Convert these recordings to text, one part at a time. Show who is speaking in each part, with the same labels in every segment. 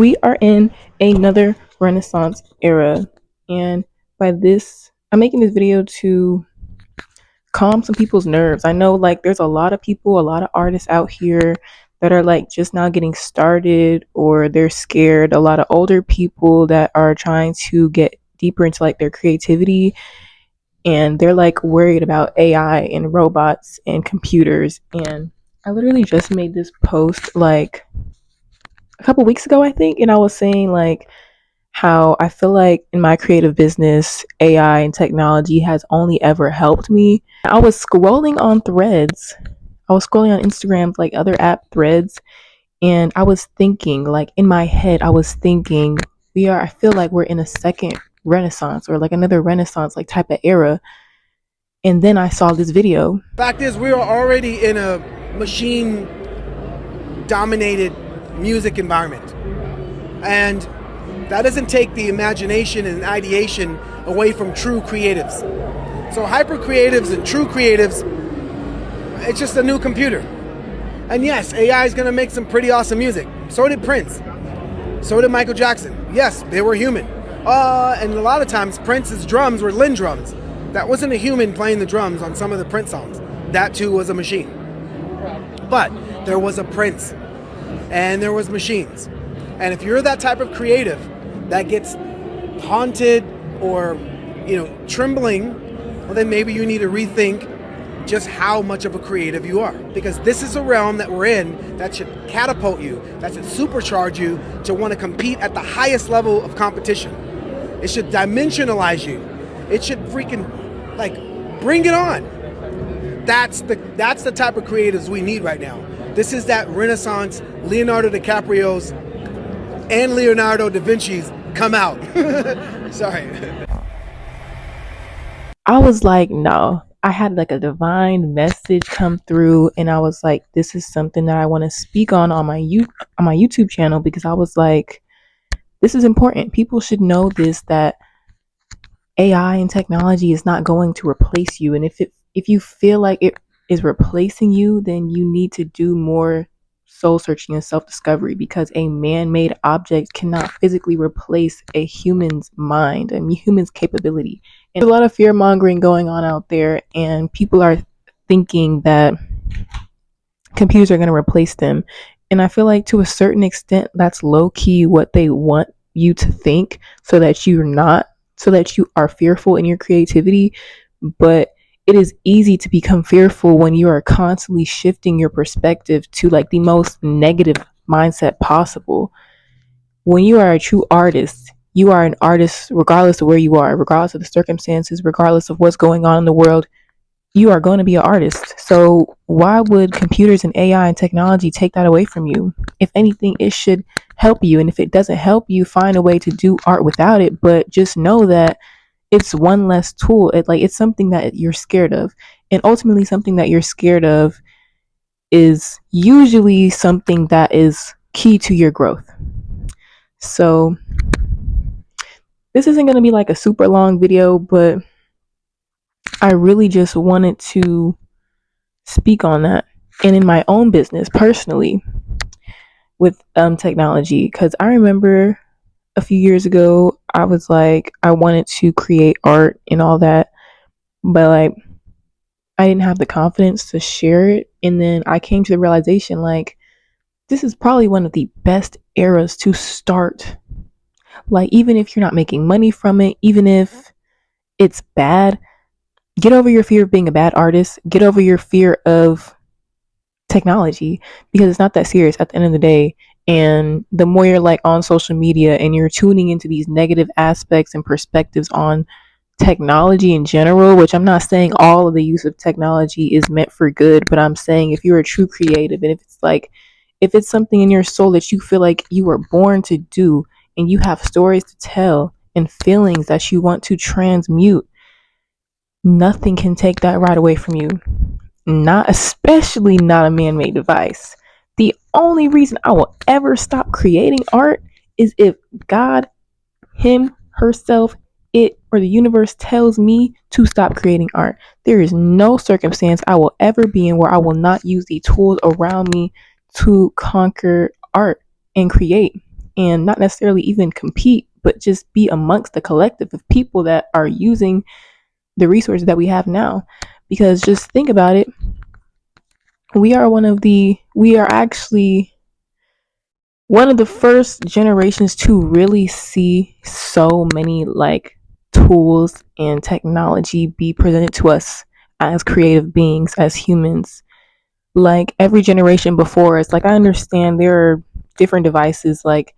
Speaker 1: We are in another Renaissance era. And by this, I'm making this video to calm some people's nerves. I know, like, there's a lot of people, a lot of artists out here that are like just now getting started or they're scared. A lot of older people that are trying to get deeper into like their creativity and they're like worried about AI and robots and computers. And I literally just made this post like a couple weeks ago, I think, and I was saying like how I feel like in my creative business, AI and technology has only ever helped me. I was scrolling on threads. I was scrolling on Instagram, like other app threads, and I was thinking, like in my head, I was thinking, I feel like we're in a second renaissance or like another renaissance, like type of era. And then I saw this video.
Speaker 2: Fact is, we are already in a machine dominated music environment. And that doesn't take the imagination and ideation away from true creatives. So hyper creatives and true creatives, it's just a new computer. And yes, AI is gonna make some pretty awesome music. So did Prince. So did Michael Jackson. Yes, they were human. And a lot of times Prince's drums were Lin drums. That wasn't a human playing the drums on some of the Prince songs. That too was a machine. But there was a Prince and there was machines. And if you're that type of creative that gets haunted or, trembling, well, then maybe you need to rethink just how much of a creative you are. Because this is a realm that we're in that should catapult you, that should supercharge you to want to compete at the highest level of competition. It should dimensionalize you. It should freaking, bring it on. That's the type of creatives we need right now. This is that Renaissance. Leonardo DiCaprio's and Leonardo da Vinci's come out. Sorry.
Speaker 1: I was like, no. I had like a divine message come through, and I was like, this is something that I want to speak on my YouTube channel, because I was like, this is important. People should know this, that AI and technology is not going to replace you. And if you feel like it is replacing you, then you need to do more soul searching and self discovery, because a man made object cannot physically replace a human's mind and human's capability. And there's a lot of fear mongering going on out there, and people are thinking that computers are going to replace them. And I feel like to a certain extent, that's low key what they want you to think, so that you are fearful in your creativity. But it is easy to become fearful when you are constantly shifting your perspective to like the most negative mindset possible. When you are a true artist, you are an artist regardless of where you are, regardless of the circumstances, regardless of what's going on in the world. You are going to be an artist. So why would computers and AI and technology take that away from you? If anything, it should help you. And if it doesn't help you, find a way to do art without it. But just know that it's one less tool. It's something that you're scared of. And ultimately, something that you're scared of is usually something that is key to your growth. So this isn't going to be like a super long video, but I really just wanted to speak on that. And in my own business, personally, with technology, because I remember a few years ago, I was like, I wanted to create art and all that, but like, I didn't have the confidence to share it. And then I came to the realization, like, this is probably one of the best eras to start. Like, even if you're not making money from it, even if it's bad, get over your fear of being a bad artist. Get over your fear of technology, because it's not that serious at the end of the day. And the more you're like on social media and you're tuning into these negative aspects and perspectives on technology in general, which I'm not saying all of the use of technology is meant for good, but I'm saying if you're a true creative, and if it's something in your soul that you feel like you were born to do, and you have stories to tell and feelings that you want to transmute, nothing can take that right away from you. Especially not a man-made device. The only reason I will ever stop creating art is if God, him, herself, it, or the universe tells me to stop creating art. There is no circumstance I will ever be in where I will not use the tools around me to conquer art and create. and not necessarily even compete, but just be amongst the collective of people that are using the resources that we have now. Because just think about it, we are actually one of the first generations to really see so many like tools and technology be presented to us as creative beings, as humans. Like every generation before us, like I understand there are different devices, like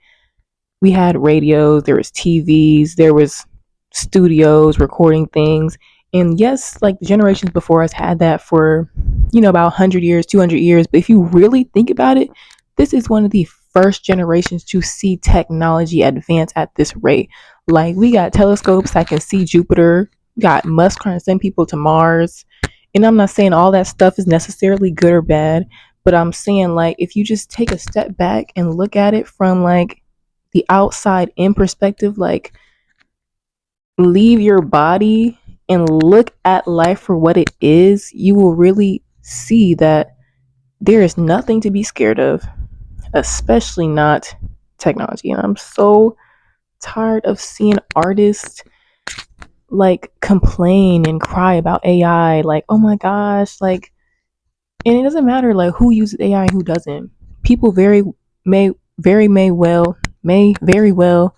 Speaker 1: we had radios, there was TVs, there was studios recording things. And yes, like the generations before us had that for, about 100 years, 200 years. But if you really think about it, this is one of the first generations to see technology advance at this rate. Like we got telescopes that can see Jupiter, got Musk trying to send people to Mars. And I'm not saying all that stuff is necessarily good or bad, but I'm saying like if you just take a step back and look at it from like the outside in perspective, like leave your body and look at life for what it is, you will really see that there is nothing to be scared of, especially not technology. And I'm so tired of seeing artists like complain and cry about AI, like, oh my gosh, like, and it doesn't matter like who uses AI and who doesn't. People may may very well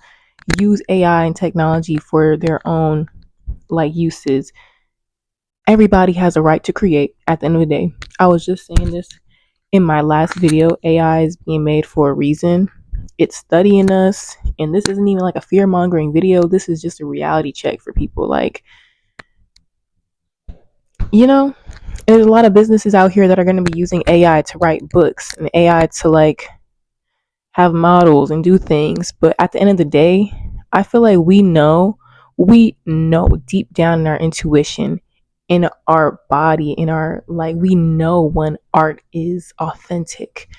Speaker 1: use AI and technology for their own like uses. Everybody has a right to create at the end of the day. I was just saying this in my last video. AI is being made for a reason. It's studying us, and this isn't even like a fear mongering video. This is just a reality check for people. Like, you know, there's a lot of businesses out here that are going to be using AI to write books and AI to like have models and do things. But at the end of the day, I feel like we know deep down in our intuition, in our body, in our like, we know when art is authentic.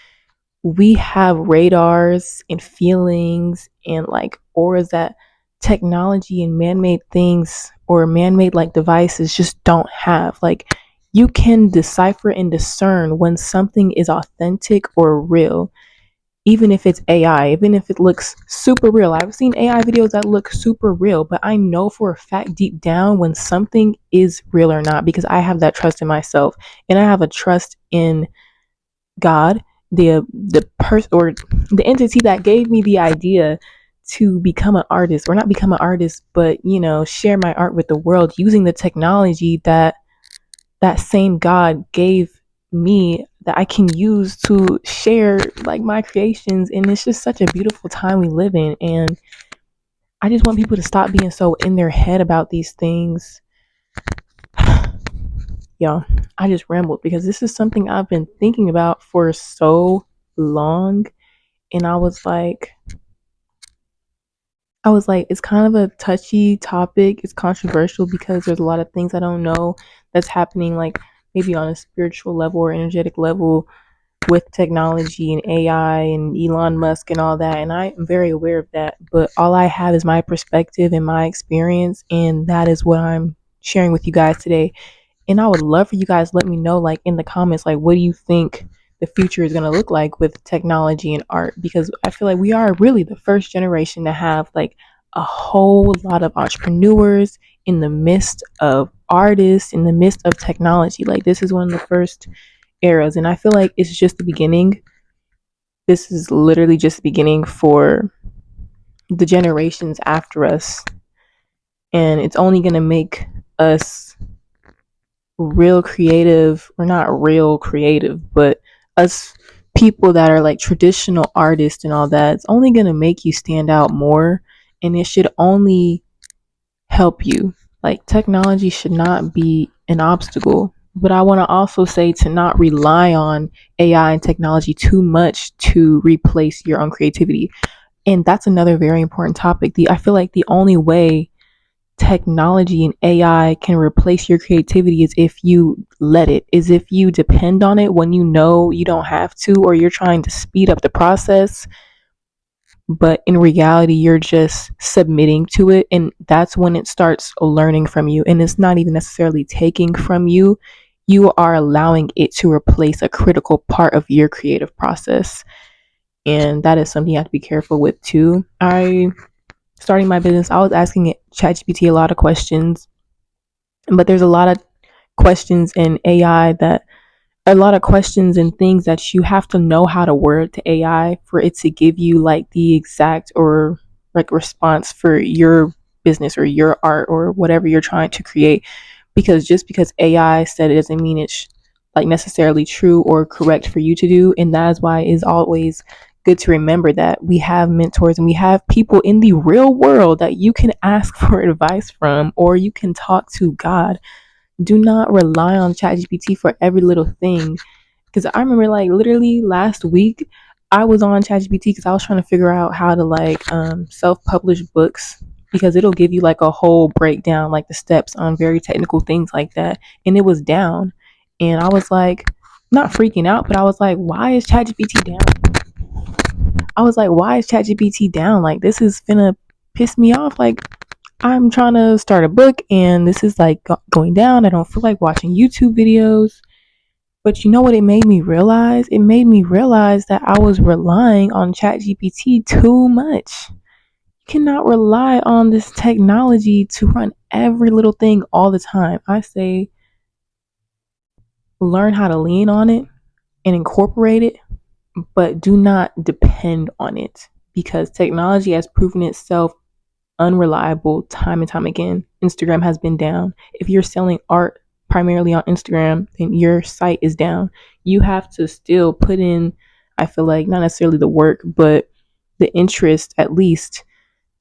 Speaker 1: We have radars and feelings and like auras that technology and man-made things or man-made like devices just don't have. Like you can decipher and discern when something is authentic or real, even if it's AI, even if it looks super real. I've seen AI videos that look super real, but I know for a fact deep down when something is real or not, because I have that trust in myself and I have a trust in God, the person or the entity that gave me the idea to become an artist, or not become an artist, but share my art with the world using the technology that same God gave me, that I can use to share like my creations. And it's just such a beautiful time we live in. And I just want people to stop being so in their head about these things. Y'all, I just rambled because this is something I've been thinking about for so long. And I was like, it's kind of a touchy topic. It's controversial because there's a lot of things I don't know that's happening, like maybe on a spiritual level or energetic level with technology and AI and Elon Musk and all that. And I am very aware of that. But all I have is my perspective and my experience. And that is what I'm sharing with you guys today. And I would love for you guys to let me know, like in the comments, like what do you think the future is going to look like with technology and art? Because I feel like we are really the first generation to have like a whole lot of entrepreneurs in the midst of artists, in the midst of technology. Like this is one of the first eras, and I feel like it's just the beginning. This is literally just the beginning for the generations after us, and it's only going to make us real creative, or not real creative, but us people that are like traditional artists and all that. It's only going to make you stand out more, and it should only help you. Like technology should not be an obstacle. But I want to also say to not rely on AI and technology too much to replace your own creativity. And that's another very important topic. I feel like the only way technology and AI can replace your creativity is if you let it, is if you depend on it when you know you don't have to, or you're trying to speed up the process, but in reality you're just submitting to it. And that's when it starts learning from you, and it's not even necessarily taking from you. You are allowing it to replace a critical part of your creative process. And that is something you have to be careful with too. I starting my business, I was asking it ChatGPT a lot of questions, but there's a lot of questions in AI that a lot of questions and things that you have to know how to word to AI for it to give you like the exact or like response for your business or your art or whatever you're trying to create. Because just because AI said it doesn't mean it's like necessarily true or correct for you to do. And that is why it's always good to remember that we have mentors and we have people in the real world that you can ask for advice from, or you can talk to God. Do not rely on ChatGPT for every little thing. Because I remember like literally last week, I was on ChatGPT because I was trying to figure out how to like self-publish books, because it'll give you like a whole breakdown, like the steps on very technical things like that. And it was down. And I was like, not freaking out, but I was like, why is ChatGPT down? I was like, why is ChatGPT down? Like, this is gonna piss me off. Like, I'm trying to start a book and this is like going down. I don't feel like watching YouTube videos. But you know what it made me realize? It made me realize that I was relying on ChatGPT too much. You cannot rely on this technology to run every little thing all the time. I say learn how to lean on it and incorporate it, but do not depend on it, because technology has proven itself unreliable time and time again. Instagram has been down. If you're selling art primarily on Instagram, then your site is down. You have to still put in, I feel like, not necessarily the work, but the interest at least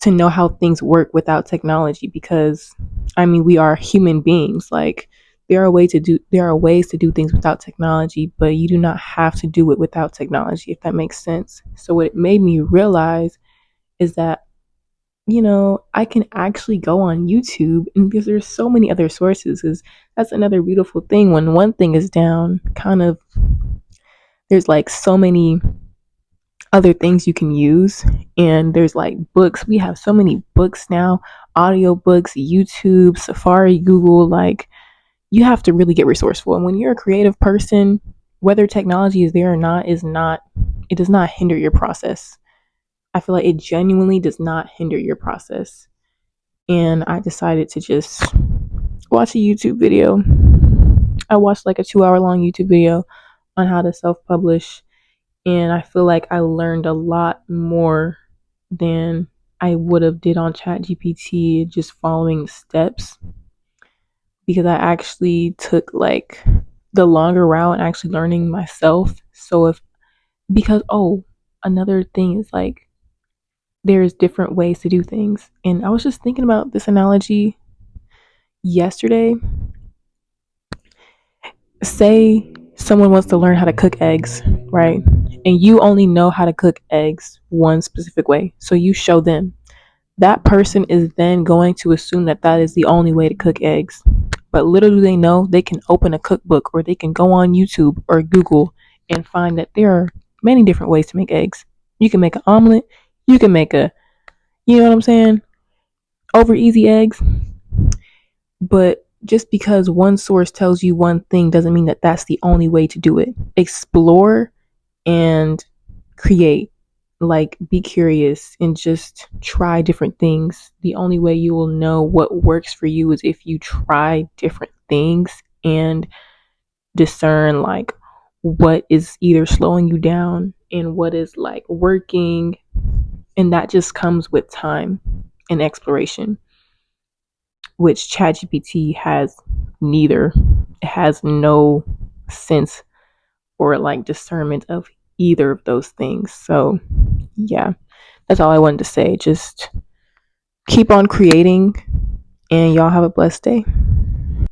Speaker 1: to know how things work without technology, because I mean we are human beings. Like there are ways to do things without technology, but you do not have to do it without technology, if that makes sense. So what it made me realize is that, you know, I can actually go on YouTube, and because there's so many other sources, is that's another beautiful thing. When one thing is down, kind of there's like so many other things you can use. And there's like books. We have so many books now, audio books, YouTube, Safari, Google. Like, you have to really get resourceful. And when you're a creative person, whether technology is there or not, it does not hinder your process. I feel like it genuinely does not hinder your process. And I decided to just watch a YouTube video. I watched like a 2 hour long YouTube video on how to self publish, and I feel like I learned a lot more than I would have did on ChatGPT just following steps, because I actually took like the longer route and actually learning myself. So if because another thing is like there's different ways to do things. And I was just thinking about this analogy yesterday. Say someone wants to learn how to cook eggs, right? And you only know how to cook eggs one specific way. So you show them. That person is then going to assume that that is the only way to cook eggs. But little do they know, they can open a cookbook or they can go on YouTube or Google and find that there are many different ways to make eggs. You can make an omelet. You can make you know what I'm saying? Over easy eggs. But just because one source tells you one thing doesn't mean that that's the only way to do it. Explore and create. Like, be curious and just try different things. The only way you will know what works for you is if you try different things and discern like what is either slowing you down and what is like working. And that just comes with time and exploration, which ChatGPT has neither. It has no sense or like discernment of either of those things. So, yeah, that's all I wanted to say. Just keep on creating, and y'all have a blessed day.